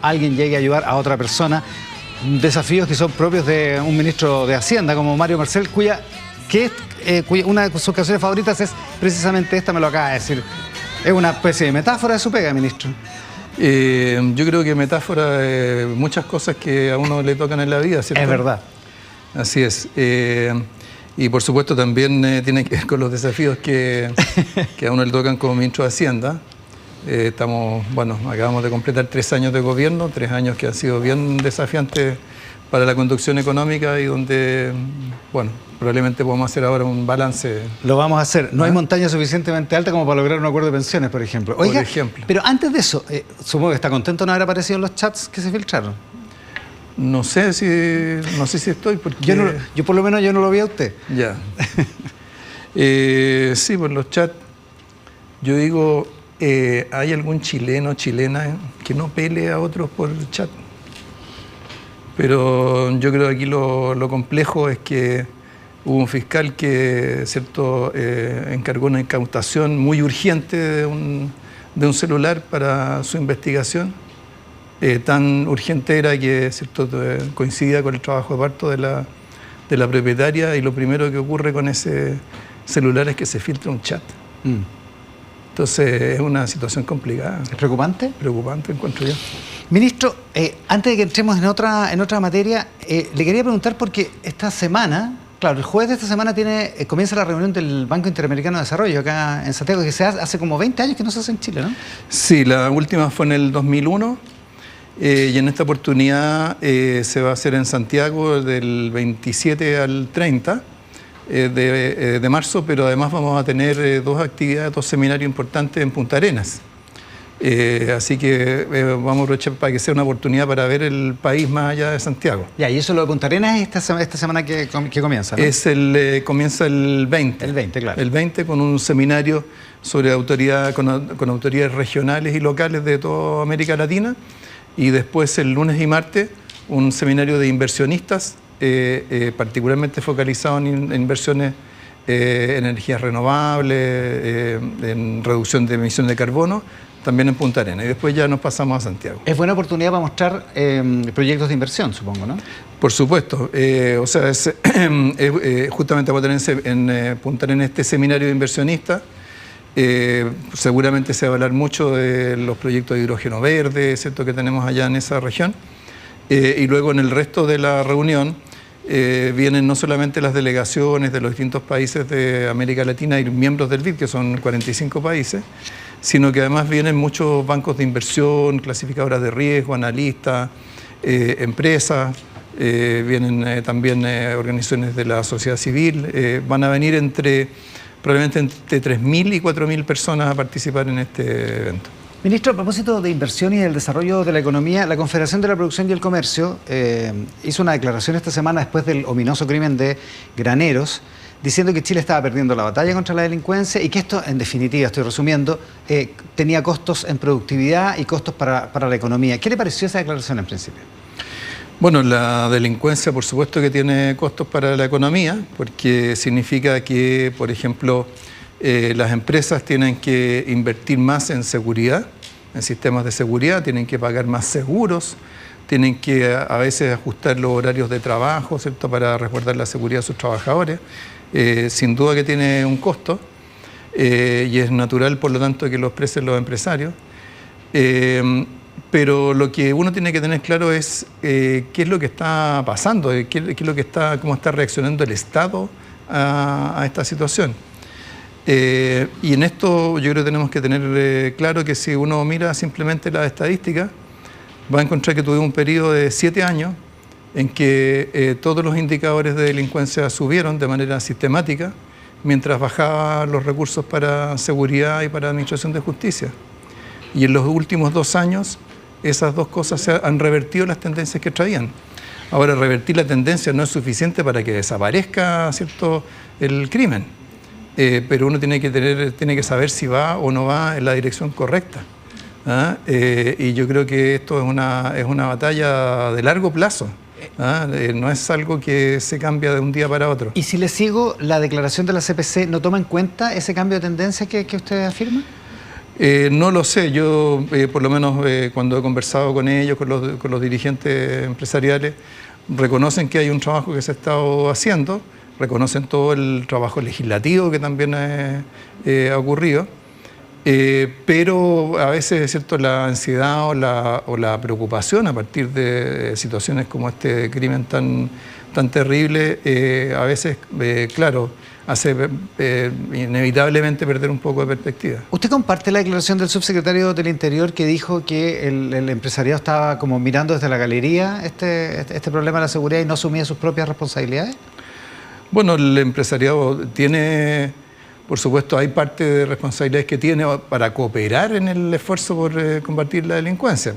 alguien llegue a ayudar a otra persona. Desafíos que son propios de un ministro de Hacienda como Mario Marcel, cuya una de sus canciones favoritas es precisamente esta, me lo acaba de decir. Es una especie de metáfora de su pega, ministro. Yo creo que metáfora de muchas cosas que a uno le tocan en la vida, ¿cierto? Es verdad. Así es. Y por supuesto también tiene que ver con los desafíos que a uno le tocan como ministro de Hacienda. Acabamos de completar 3 años de gobierno, 3 años que han sido bien desafiantes para la conducción económica y donde, probablemente podemos hacer ahora un balance. Lo vamos a hacer. No hay montaña suficientemente alta como para lograr un acuerdo de pensiones, por ejemplo. Oiga, por ejemplo. Pero antes de eso, supongo que está contento de no haber aparecido en los chats que se filtraron. No sé si estoy, porque... Yo por lo menos yo no lo vi a usted. Ya. Sí, por los chats, yo digo, ¿hay algún chileno o chilena que no pelee a otros por el chat? Pero yo creo que aquí lo complejo es que hubo un fiscal que encargó una incautación muy urgente de un celular para su investigación. Tan urgente era que coincidía con el trabajo de parto de la propietaria, y lo primero que ocurre con ese celular es que se filtra un chat. Entonces es una situación complicada. ¿Es preocupante? Preocupante, encuentro yo. Ministro, antes de que entremos en otra materia, le quería preguntar porque esta semana, claro, el jueves de esta semana comienza la reunión del Banco Interamericano de Desarrollo acá en Santiago, que se hace como 20 años que no se hace en Chile, ¿no? Sí, la última fue en el 2001 y en esta oportunidad se va a hacer en Santiago del 27 al 30 de marzo, pero además vamos a tener 2 actividades, 2 seminarios importantes en Punta Arenas. Así que vamos a aprovechar para que sea una oportunidad para ver el país más allá de Santiago. Ya, y eso lo de Punta Arenas es esta semana que comienza, ¿no? Comienza el 20. El 20, claro. El 20 con un seminario sobre con autoridades regionales y locales de toda América Latina. Y después el lunes y martes un seminario de inversionistas, particularmente focalizado en inversiones en energías renovables, en reducción de emisiones de carbono, también en Punta Arenas, y después ya nos pasamos a Santiago. Es buena oportunidad para mostrar proyectos de inversión, supongo, ¿no? Por supuesto. Justamente vamos a tener en Punta Arenas este seminario de inversionistas. Seguramente se va a hablar mucho de los proyectos de hidrógeno verde, ¿cierto?, que tenemos allá en esa región. Y luego en el resto de la reunión vienen no solamente las delegaciones de los distintos países de América Latina y miembros del BID, que son 45 países, sino que además vienen muchos bancos de inversión, clasificadoras de riesgo, analistas, empresas, vienen también organizaciones de la sociedad civil, van a venir probablemente entre 3.000 y 4.000 personas a participar en este evento. Ministro, a propósito de inversión y del desarrollo de la economía, la Confederación de la Producción y el Comercio hizo una declaración esta semana después del ominoso crimen de Graneros, diciendo que Chile estaba perdiendo la batalla contra la delincuencia y que esto, en definitiva, estoy resumiendo, tenía costos en productividad y costos para la economía. ¿Qué le pareció esa declaración en principio? Bueno, la delincuencia por supuesto que tiene costos para la economía, porque significa que, por ejemplo, las empresas tienen que invertir más en seguridad, en sistemas de seguridad, tienen que pagar más seguros, tienen que a veces ajustar los horarios de trabajo, ¿cierto?, para resguardar la seguridad de sus trabajadores. Sin duda que tiene un costo y es natural, por lo tanto, que lo expresen los empresarios. Pero lo que uno tiene que tener claro es qué es lo que está pasando, cómo está reaccionando el Estado a esta situación. Y en esto yo creo que tenemos que tener claro que si uno mira simplemente las estadísticas, va a encontrar que tuvimos un periodo de 7 años en que todos los indicadores de delincuencia subieron de manera sistemática, mientras bajaban los recursos para seguridad y para administración de justicia. Y en los últimos 2 años, esas dos cosas han revertido las tendencias que traían. Ahora, revertir la tendencia no es suficiente para que desaparezca, ¿cierto?, el crimen, pero uno tiene que saber si va o no va en la dirección correcta. Y yo creo que esto es una batalla de largo plazo. No es algo que se cambia de un día para otro. Y si le sigo, ¿la declaración de la CPC no toma en cuenta ese cambio de tendencia que usted afirma? No lo sé, yo por lo menos cuando he conversado con ellos, con los dirigentes empresariales, reconocen que hay un trabajo que se ha estado haciendo, reconocen todo el trabajo legislativo que también ha ocurrido, pero a veces, es cierto, la ansiedad o la preocupación a partir de situaciones como este crimen tan terrible, a veces, claro, hace inevitablemente perder un poco de perspectiva. ¿Usted comparte la declaración del subsecretario del Interior que dijo que el empresariado estaba como mirando desde la galería este problema de la seguridad y no asumía sus propias responsabilidades? Bueno, el empresariado tiene, por supuesto, hay parte de responsabilidades que tiene para cooperar en el esfuerzo por combatir la delincuencia.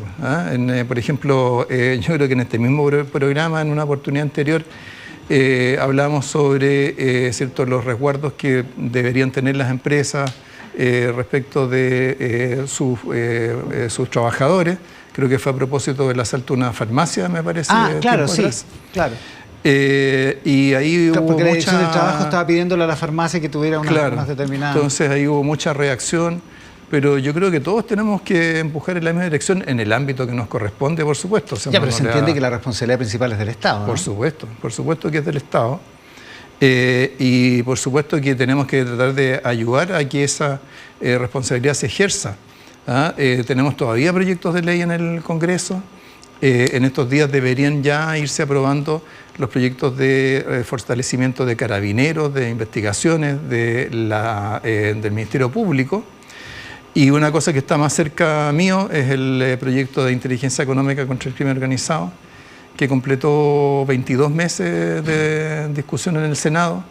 Por ejemplo, yo creo que en este mismo programa, en una oportunidad anterior, hablamos sobre ¿cierto? Los resguardos que deberían tener las empresas respecto de sus trabajadores. Creo que fue a propósito del asalto a una farmacia, me parece. Claro, sí, claro. Y ahí hubo porque la Dirección mucha... del Trabajo estaba pidiéndole a la farmacia que tuviera una más determinada. Entonces ahí hubo mucha reacción, pero yo creo que todos tenemos que empujar en la misma dirección en el ámbito que nos corresponde, por supuesto. O sea, pero se entiende que la responsabilidad principal es del Estado, ¿no? Por supuesto que es del Estado. Y por supuesto que tenemos que tratar de ayudar a que esa responsabilidad se ejerza. Tenemos todavía proyectos de ley en el Congreso. En estos días deberían ya irse aprobando los proyectos de fortalecimiento de carabineros, de investigaciones del Ministerio Público. Y una cosa que está más cerca mío es el proyecto de inteligencia económica contra el crimen organizado, que completó 22 meses de discusión en el Senado,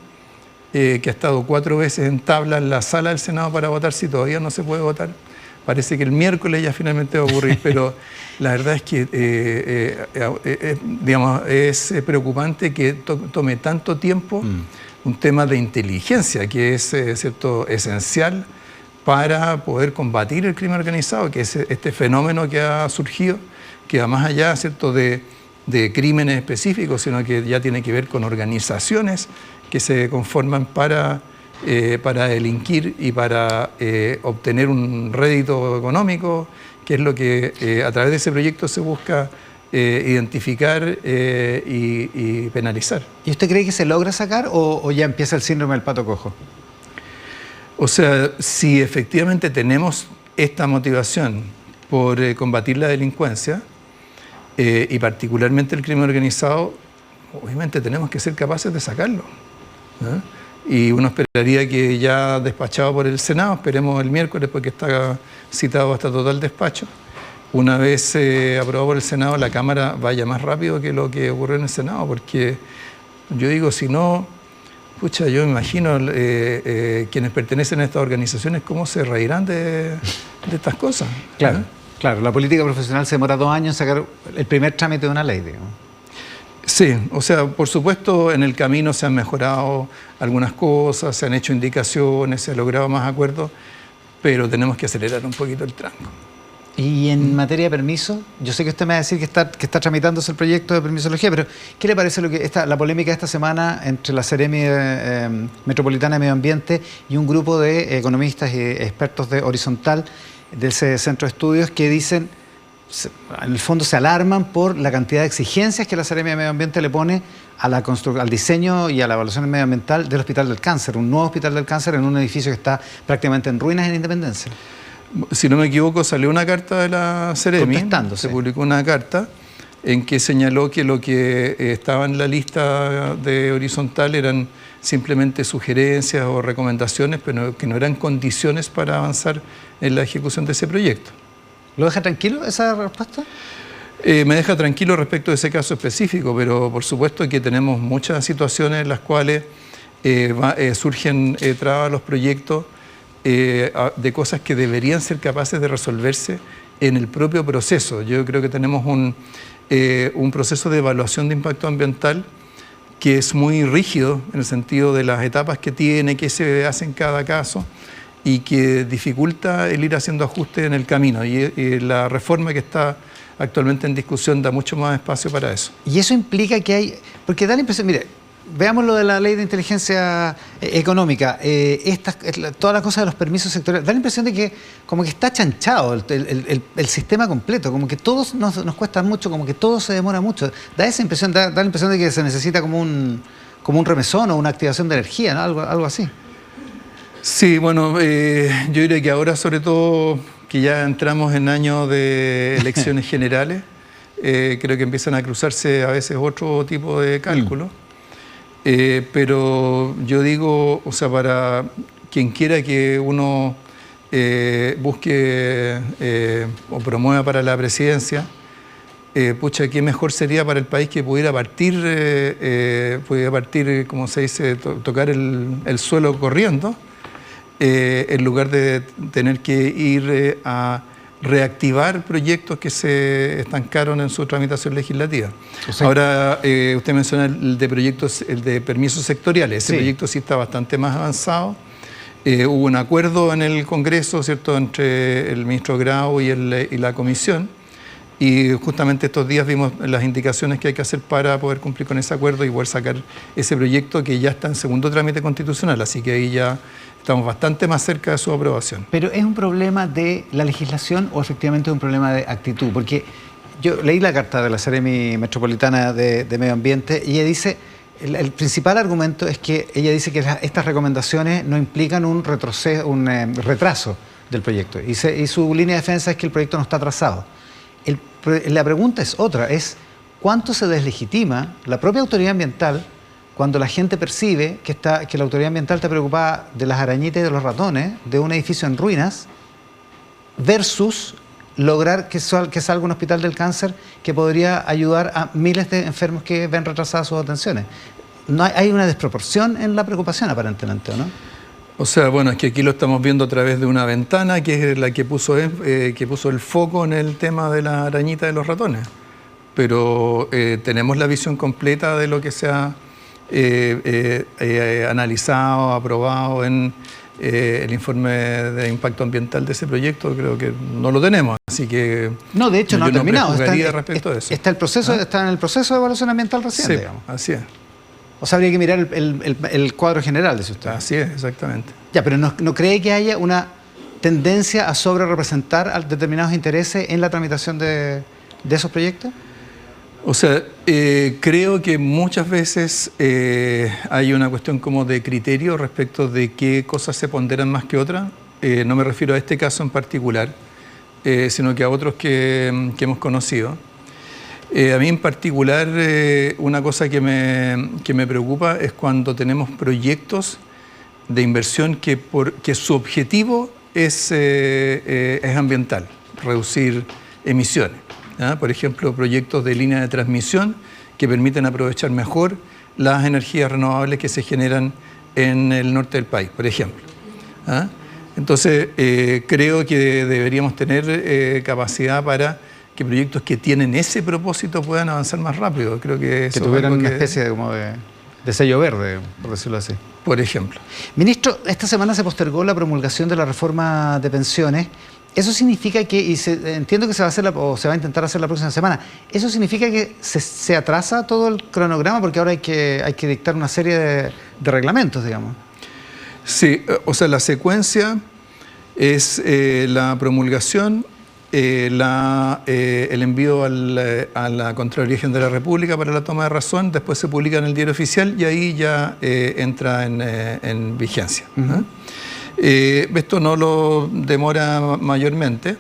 que ha estado 4 veces en tabla en la sala del Senado para votar, si todavía no se puede votar. Parece que el miércoles ya finalmente va a ocurrir, pero la verdad es que digamos, es preocupante que tome tanto tiempo un tema de inteligencia, que es cierto, esencial para poder combatir el crimen organizado, que es este fenómeno que ha surgido, que va más allá, ¿cierto?, de crímenes específicos, sino que ya tiene que ver con organizaciones que se conforman para delinquir y para obtener un rédito económico, que es lo que a través de ese proyecto se busca identificar y penalizar. ¿Y usted cree que se logra sacar o ya empieza el síndrome del pato cojo? O sea, si efectivamente tenemos esta motivación por combatir la delincuencia y particularmente el crimen organizado, obviamente tenemos que ser capaces de sacarlo, ¿no? Y uno esperaría que ya despachado por el Senado, esperemos el miércoles porque está citado hasta total despacho, una vez aprobado por el Senado, la Cámara vaya más rápido que lo que ocurrió en el Senado, porque yo digo, si no, pucha, yo me imagino quienes pertenecen a estas organizaciones cómo se reirán de estas cosas. Claro, claro, la política profesional se demora 2 años en sacar el primer trámite de una ley, digamos. Sí, o sea, por supuesto en el camino se han mejorado algunas cosas, se han hecho indicaciones, se han logrado más acuerdos, pero tenemos que acelerar un poquito el tranco. Y en materia de permiso, yo sé que usted me va a decir que está tramitándose el proyecto de permisología, pero ¿qué le parece la polémica de esta semana entre la Seremi Metropolitana de Medio Ambiente y un grupo de economistas y expertos de Horizontal de ese centro de estudios que dicen, en el fondo se alarman por la cantidad de exigencias que la Seremi de Medio Ambiente le pone al diseño y a la evaluación medioambiental del Hospital del Cáncer, un nuevo Hospital del Cáncer en un edificio que está prácticamente en ruinas en Independencia? Si no me equivoco, salió una carta de la Seremi, se publicó una carta en que señaló que lo que estaba en la lista de Horizontal eran simplemente sugerencias o recomendaciones, pero que no eran condiciones para avanzar en la ejecución de ese proyecto. ¿Lo deja tranquilo esa respuesta? Me deja tranquilo respecto de ese caso específico, pero por supuesto que tenemos muchas situaciones en las cuales surgen trabas a los proyectos de cosas que deberían ser capaces de resolverse en el propio proceso. Yo creo que tenemos un proceso de evaluación de impacto ambiental que es muy rígido en el sentido de las etapas que tiene, qué se hace en cada caso y que dificulta el ir haciendo ajustes en el camino. Y la reforma que está actualmente en discusión da mucho más espacio para eso. Y eso implica que hay... Porque da la impresión, mire, veamos lo de la ley de inteligencia económica. Todas las cosas de los permisos sectoriales, da la impresión de que como que está chanchado el sistema completo, como que todos nos cuesta mucho, como que todo se demora mucho. Da esa impresión, da la impresión de que se necesita como un remesón o una activación de energía, ¿no? Algo así. Sí, bueno, yo diría que ahora sobre todo que ya entramos en años de elecciones generales, creo que empiezan a cruzarse a veces otro tipo de cálculos. Pero yo digo, o sea, para quien quiera que uno busque o promueva para la presidencia, pucha, qué mejor sería para el país que pudiera partir, como se dice, tocar el suelo corriendo, en lugar de tener que ir a reactivar proyectos que se estancaron en su tramitación legislativa. O sea, ahora, usted menciona el de permisos sectoriales. Ese proyecto sí está bastante más avanzado. Hubo un acuerdo en el Congreso, ¿cierto?, entre el ministro Grau y la Comisión. Y justamente estos días vimos las indicaciones que hay que hacer para poder cumplir con ese acuerdo y poder sacar ese proyecto que ya está en segundo trámite constitucional. Así que ahí ya estamos bastante más cerca de su aprobación. ¿Pero es un problema de la legislación o efectivamente es un problema de actitud? Porque yo leí la carta de la Seremi Metropolitana de Medio Ambiente y ella dice, el principal argumento es que ella dice que estas recomendaciones no implican un retraso del proyecto. Y su línea de defensa es que el proyecto no está atrasado. La pregunta es otra, es ¿cuánto se deslegitima la propia autoridad ambiental cuando la gente percibe que la autoridad ambiental está preocupada de las arañitas y de los ratones de un edificio en ruinas versus lograr que salga un hospital del cáncer que podría ayudar a miles de enfermos que ven retrasadas sus atenciones? No hay una desproporción en la preocupación aparentemente, ¿o no? O sea, bueno, es que aquí lo estamos viendo a través de una ventana que es la que puso el foco en el tema de la arañita de los ratones. Pero tenemos la visión completa de lo que se ha analizado, aprobado en el informe de impacto ambiental de ese proyecto. Creo que no lo tenemos, así que... No, de hecho no ha terminado. Respecto a eso. Está en el proceso de evaluación ambiental recién, sí, digamos. Así es. O sea, habría que mirar el cuadro general, dice usted. Así es, exactamente. Ya, pero ¿no cree que haya una tendencia a sobre representar a determinados intereses en la tramitación de esos proyectos? O sea, creo que muchas veces hay una cuestión como de criterio respecto de qué cosas se ponderan más que otras. No me refiero a este caso en particular, sino que a otros que hemos conocido. A mí en particular, una cosa que me preocupa es cuando tenemos proyectos de inversión que su objetivo es ambiental, reducir emisiones. ¿Ah? Por ejemplo, proyectos de línea de transmisión que permiten aprovechar mejor las energías renovables que se generan en el norte del país, por ejemplo. ¿Ah? Entonces, creo que deberíamos tener capacidad para que proyectos que tienen ese propósito puedan avanzar más rápido. Creo que eso tuvieran una especie de sello verde, por decirlo así. Por ejemplo. Ministro, esta semana se postergó la promulgación de la reforma de pensiones. Eso significa que, entiendo que se va a hacer o se va a intentar hacer la próxima semana, ¿eso significa que se atrasa todo el cronograma porque ahora hay que dictar una serie de reglamentos, digamos? Sí, o sea, la secuencia es la promulgación, el envío a la Contraloría General de la República para la toma de razón, después se publica en el Diario Oficial y ahí ya entra en vigencia. Uh-huh. Esto no lo demora mayormente,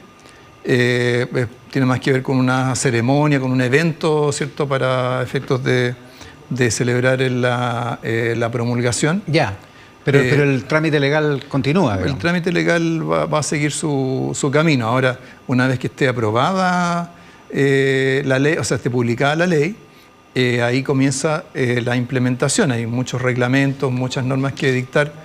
tiene más que ver con una ceremonia, con un evento, ¿cierto?, para efectos de celebrar la promulgación. Ya. Pero el trámite legal continúa, digamos. El trámite legal va a seguir su camino. Ahora, una vez que esté aprobada la ley, o sea, esté publicada la ley, ahí comienza la implementación. Hay muchos reglamentos, muchas normas que dictar.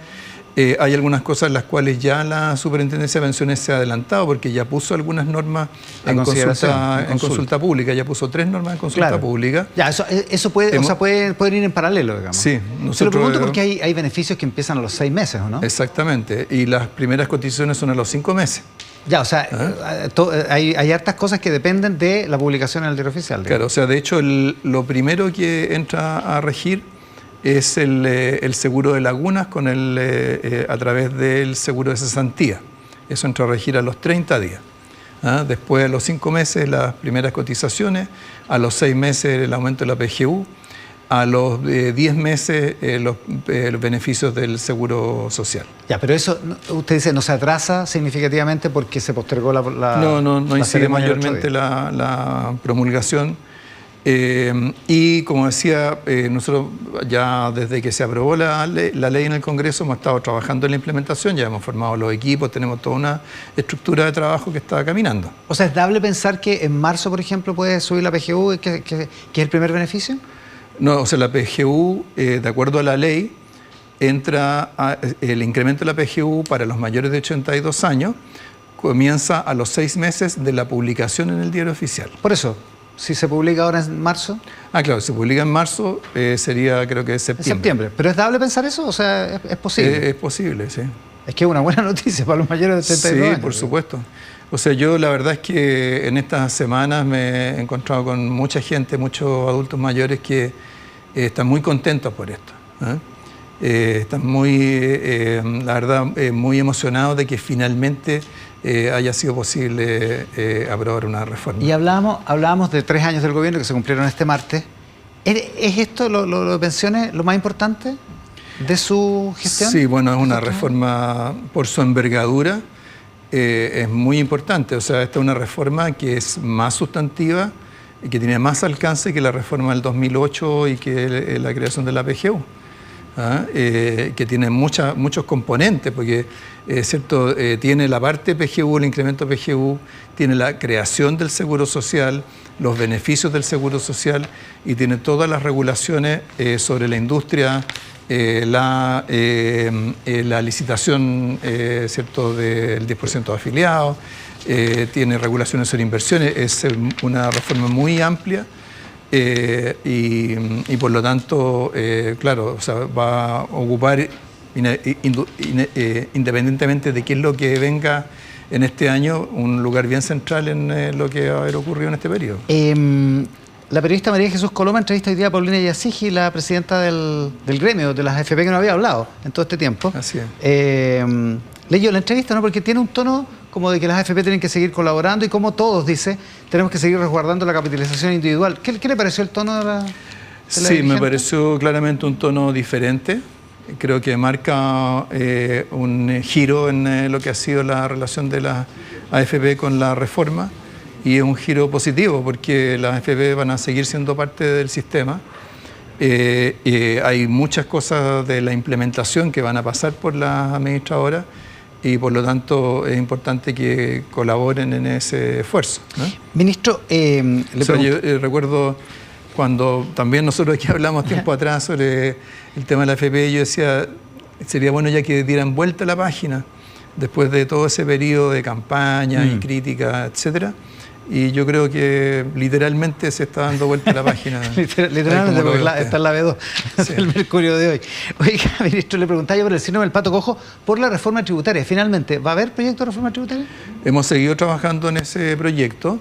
Hay algunas cosas en las cuales ya la Superintendencia de Pensiones se ha adelantado porque ya puso algunas normas en consulta pública, ya puso 3 normas en consulta pública. Ya, eso pueden ir en paralelo, digamos. Sí. Se lo pregunto porque hay beneficios que empiezan a los 6 meses, ¿o no? Exactamente, y las primeras cotizaciones son a los 5 meses. Ya, o sea, hay hartas cosas que dependen de la publicación en el Diario Oficial, digamos. Claro, o sea, de hecho, lo primero que entra a regir es el seguro de lagunas con a través del seguro de cesantía. Eso entra a regir a los 30 días. Después, a los 5 meses, las primeras cotizaciones, a los 6 meses, el aumento de la PGU, a los 10 meses, los beneficios del seguro social. Ya, pero eso, usted dice, no se atrasa significativamente porque se postergó la No incide mayormente la promulgación. Y como decía, nosotros ya desde que se aprobó la ley en el Congreso hemos estado trabajando en la implementación, ya hemos formado los equipos, tenemos toda una estructura de trabajo que está caminando. O sea, ¿es dable pensar que en marzo, por ejemplo, puede subir la PGU, que es el primer beneficio? No, o sea, la PGU, de acuerdo a la ley, el incremento de la PGU para los mayores de 82 años comienza a los 6 meses de la publicación en el Diario Oficial. Por eso, si se publica ahora en marzo. Claro, si se publica en marzo sería, creo que septiembre. En septiembre. ¿Pero es dable pensar eso? O sea, ¿es posible? Es posible, sí. Es que es una buena noticia para los mayores de 82 años. Sí, por supuesto. O sea, yo la verdad es que en estas semanas me he encontrado con mucha gente, muchos adultos mayores que están muy contentos por esto. Están la verdad, muy emocionados de que finalmente haya sido posible aprobar una reforma. Y hablábamos de 3 años del gobierno que se cumplieron este martes. ¿Es esto, lo de pensiones, lo más importante de su gestión? Sí, bueno, es una reforma por su envergadura. Es muy importante, o sea, esta es una reforma que es más sustantiva y que tiene más alcance que la reforma del 2008 y que la creación de la PGU, que tiene muchos componentes, porque cierto, tiene la parte PGU, el incremento PGU, tiene la creación del seguro social, los beneficios del seguro social y tiene todas las regulaciones sobre la industria, la licitación ¿cierto? Del 10% de afiliados, tiene regulaciones sobre inversiones, es una reforma muy amplia y por lo tanto, claro, o sea, va a ocupar independientemente de qué es lo que venga en este año, un lugar bien central en lo que va a haber ocurrido en este periodo. La periodista María Jesús Coloma entrevista hoy día a Paulina Yasigi, la presidenta del gremio de las AFP, que no había hablado en todo este tiempo. Así es. Leyó la entrevista, ¿no? Porque tiene un tono como de que las AFP tienen que seguir colaborando y como todos, dice, tenemos que seguir resguardando la capitalización individual. ¿Qué le pareció el tono de la Sí, dirigente? me pareció claramente un tono diferente. Creo que marca un giro en lo que ha sido la relación de la AFP con la reforma. Y es un giro positivo porque las AFP van a seguir siendo parte del sistema. Hay muchas cosas de la implementación que van a pasar por las administradoras y por lo tanto es importante que colaboren en ese esfuerzo, ¿no? Ministro, yo recuerdo cuando también nosotros aquí hablamos tiempo atrás sobre el tema de la AFP, yo decía, sería bueno ya que dieran vuelta a la página después de todo ese periodo de campaña y crítica, etcétera. Y yo creo que literalmente se está dando vuelta la página. Literalmente, porque está en la B2, sí. El Mercurio de hoy. Oiga, ministro, le preguntaba yo por el síndrome del pato cojo, por la reforma tributaria. Finalmente, ¿va a haber proyecto de reforma tributaria? Hemos seguido trabajando en ese proyecto,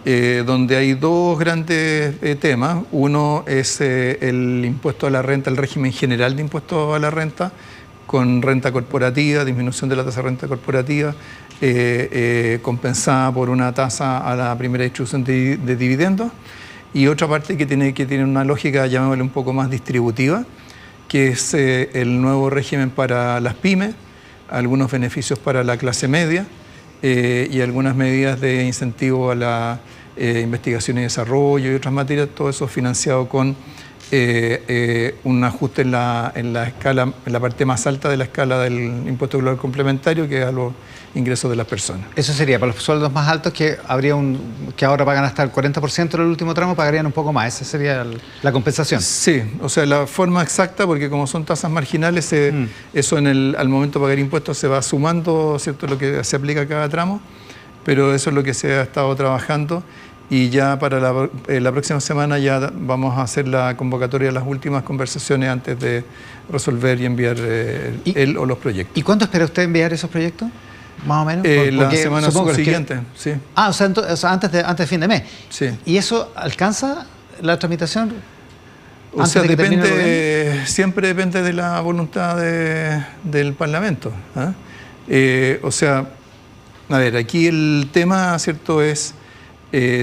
donde hay dos grandes temas. Uno es el impuesto a la renta, el régimen general de impuestos a la renta, con renta corporativa, disminución de la tasa de renta corporativa, compensada por una tasa a la primera distribución de dividendos, y otra parte que tiene una lógica, llamémosle un poco más distributiva, que es el nuevo régimen para las pymes, algunos beneficios para la clase media y algunas medidas de incentivo a la investigación y desarrollo y otras materias, todo eso financiado con un ajuste en la escala, en la parte más alta de la escala del impuesto global complementario, que es a los ingresos de las personas. Eso sería para los sueldos más altos, que que ahora pagan hasta el 40% del último tramo, pagarían un poco más. Esa sería la compensación. Sí, o sea, la forma exacta, porque como son tasas marginales, eso al momento de pagar impuestos se va sumando, ¿cierto?, lo que se aplica a cada tramo, pero eso es lo que se ha estado trabajando. Y ya para la próxima semana ya vamos a hacer la convocatoria de las últimas conversaciones antes de resolver y enviar él o los proyectos. ¿Y cuándo espera usted enviar esos proyectos? Más o menos. La semana siguiente, sí. O sea, antes de fin de mes. Sí. ¿Y eso alcanza la tramitación? O sea, depende, siempre depende de la voluntad del Parlamento. O sea, a ver, aquí el tema, ¿cierto?, es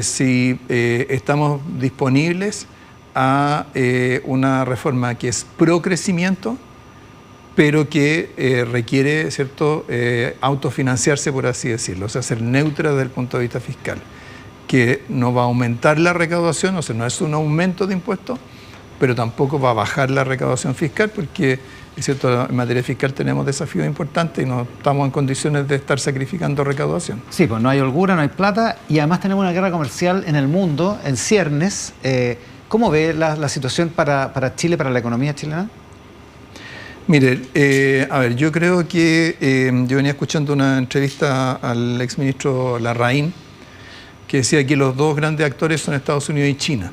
si estamos disponibles a una reforma que es pro crecimiento, pero que requiere, ¿cierto?, autofinanciarse, por así decirlo, o sea, ser neutra desde el punto de vista fiscal, que no va a aumentar la recaudación, o sea, no es un aumento de impuestos, pero tampoco va a bajar la recaudación fiscal, porque, es cierto, en materia fiscal tenemos desafíos importantes y no estamos en condiciones de estar sacrificando recaudación. Sí, pues no hay holgura, no hay plata, y además tenemos una guerra comercial en el mundo, en ciernes. ¿Cómo ve la situación para Chile, para la economía chilena? Mire, a ver, yo creo que yo venía escuchando una entrevista al exministro Larraín, que decía que los dos grandes actores son Estados Unidos y China.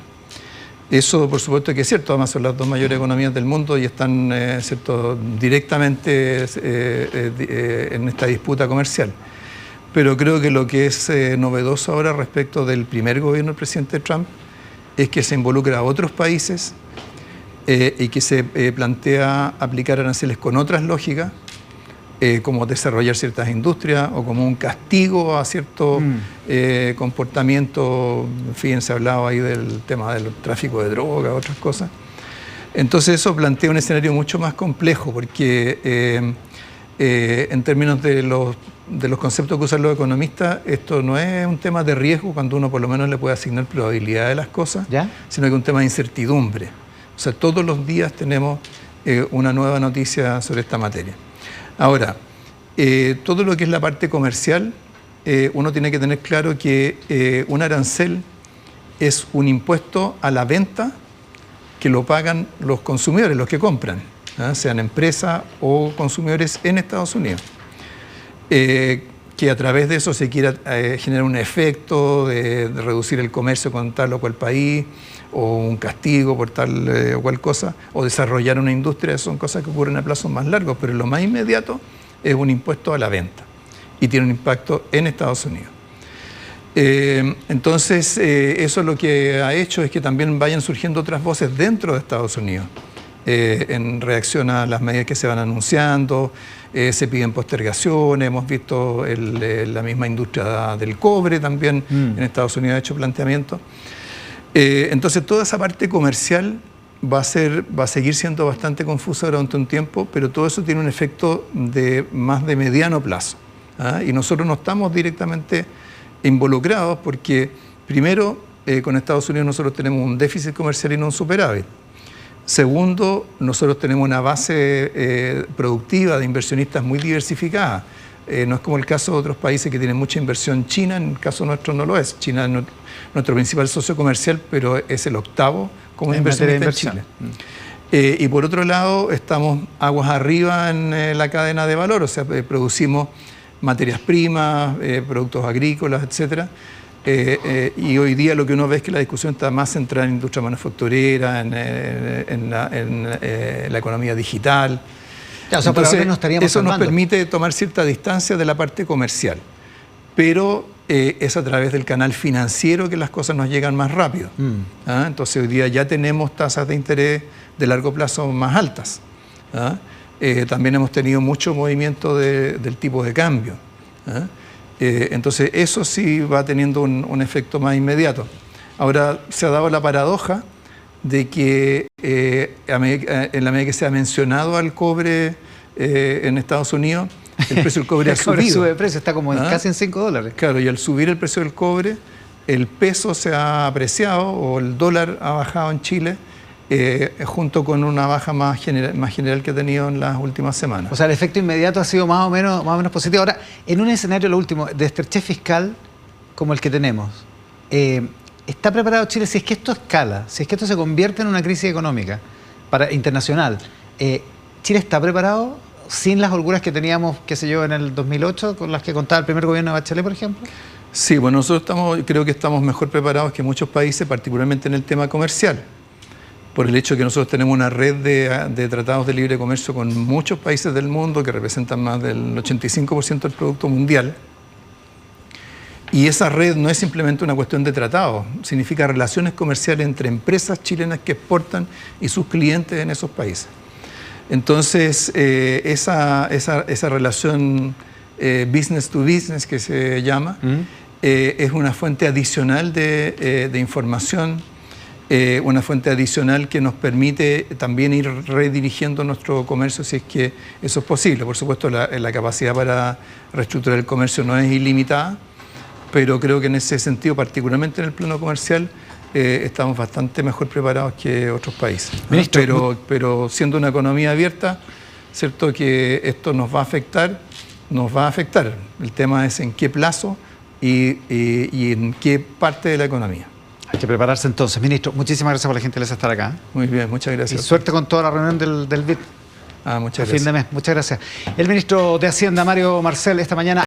Eso, por supuesto, que es cierto, además son las dos mayores economías del mundo y están, ¿cierto?, directamente en esta disputa comercial. Pero creo que lo que es novedoso ahora respecto del primer gobierno del presidente Trump es que se involucra a otros países y que se plantea aplicar aranceles con otras lógicas, como desarrollar ciertas industrias o como un castigo a cierto comportamiento. Fíjense, hablaba ahí del tema del tráfico de droga, otras cosas. Entonces eso plantea un escenario mucho más complejo, porque en términos de los conceptos que usan los economistas, esto no es un tema de riesgo cuando uno por lo menos le puede asignar probabilidad de las cosas, ¿ya?, sino que es un tema de incertidumbre. O sea, todos los días tenemos una nueva noticia sobre esta materia. Ahora, todo lo que es la parte comercial, uno tiene que tener claro que un arancel es un impuesto a la venta que lo pagan los consumidores, los que compran, sean empresas o consumidores en Estados Unidos. Que a través de eso se quiera generar un efecto de reducir el comercio con tal o cual país, o un castigo por tal o cual cosa, o desarrollar una industria. Son cosas que ocurren a plazos más largos, pero lo más inmediato es un impuesto a la venta y tiene un impacto en Estados Unidos. Entonces, eso lo que ha hecho es que también vayan surgiendo otras voces dentro de Estados Unidos en reacción a las medidas que se van anunciando. Se piden postergaciones, hemos visto la misma industria del cobre también en Estados Unidos ha hecho planteamientos. Entonces toda esa parte comercial va a seguir siendo bastante confusa durante un tiempo, pero todo eso tiene un efecto más de mediano plazo. Y nosotros no estamos directamente involucrados porque, primero, con Estados Unidos nosotros tenemos un déficit comercial y no un superávit. Segundo, nosotros tenemos una base productiva de inversionistas muy diversificada. No es como el caso de otros países que tienen mucha inversión. China, en el caso nuestro, no lo es. China es nuestro principal socio comercial, pero es el octavo como inversionista en Chile. Y por otro lado, estamos aguas arriba en la cadena de valor, o sea, producimos materias primas, productos agrícolas, etcétera. Y hoy día lo que uno ve es que la discusión está más centrada en industria manufacturera, en la economía digital. Ya, o sea, entonces, eso nos permite tomar cierta distancia de la parte comercial, pero es a través del canal financiero que las cosas nos llegan más rápido. Entonces hoy día ya tenemos tasas de interés de largo plazo más altas. También hemos tenido mucho movimiento del tipo de cambio. Entonces eso sí va teniendo un efecto más inmediato. Ahora se ha dado la paradoja de que en la medida que se ha mencionado al cobre en Estados Unidos, el precio del cobre ha subido. El sube de precio, está como casi en $5. Claro, y al subir el precio del cobre, el peso se ha apreciado o el dólar ha bajado en Chile, junto con una baja más general que ha tenido en las últimas semanas. O sea, el efecto inmediato ha sido más o menos positivo. Ahora, en un escenario, lo último, de estrechez fiscal como el que tenemos, ¿está preparado Chile si es que esto escala, si es que esto se convierte en una crisis económica internacional? ¿Chile está preparado sin las holguras que teníamos, qué sé yo, en el 2008, con las que contaba el primer gobierno de Bachelet, por ejemplo? Sí, bueno, nosotros creo que estamos mejor preparados que muchos países, particularmente en el tema comercial, por el hecho de que nosotros tenemos una red de tratados de libre comercio con muchos países del mundo que representan más del 85% del producto mundial. Y esa red no es simplemente una cuestión de tratados, significa relaciones comerciales entre empresas chilenas que exportan y sus clientes en esos países. Entonces, esa relación business to business que se llama, es una fuente adicional de información, una fuente adicional que nos permite también ir redirigiendo nuestro comercio si es que eso es posible. Por supuesto, la capacidad para reestructurar el comercio no es ilimitada, pero creo que en ese sentido, particularmente en el plano comercial, estamos bastante mejor preparados que otros países. Ministro, pero siendo una economía abierta, cierto que esto nos va a afectar. El tema es en qué plazo y en qué parte de la economía. Hay que prepararse entonces. Ministro, muchísimas gracias por la gentileza de estar acá. Muy bien, muchas gracias. Y suerte con toda la reunión del BID. Muchas a fin de mes. Muchas gracias. El ministro de Hacienda, Mario Marcel, esta mañana.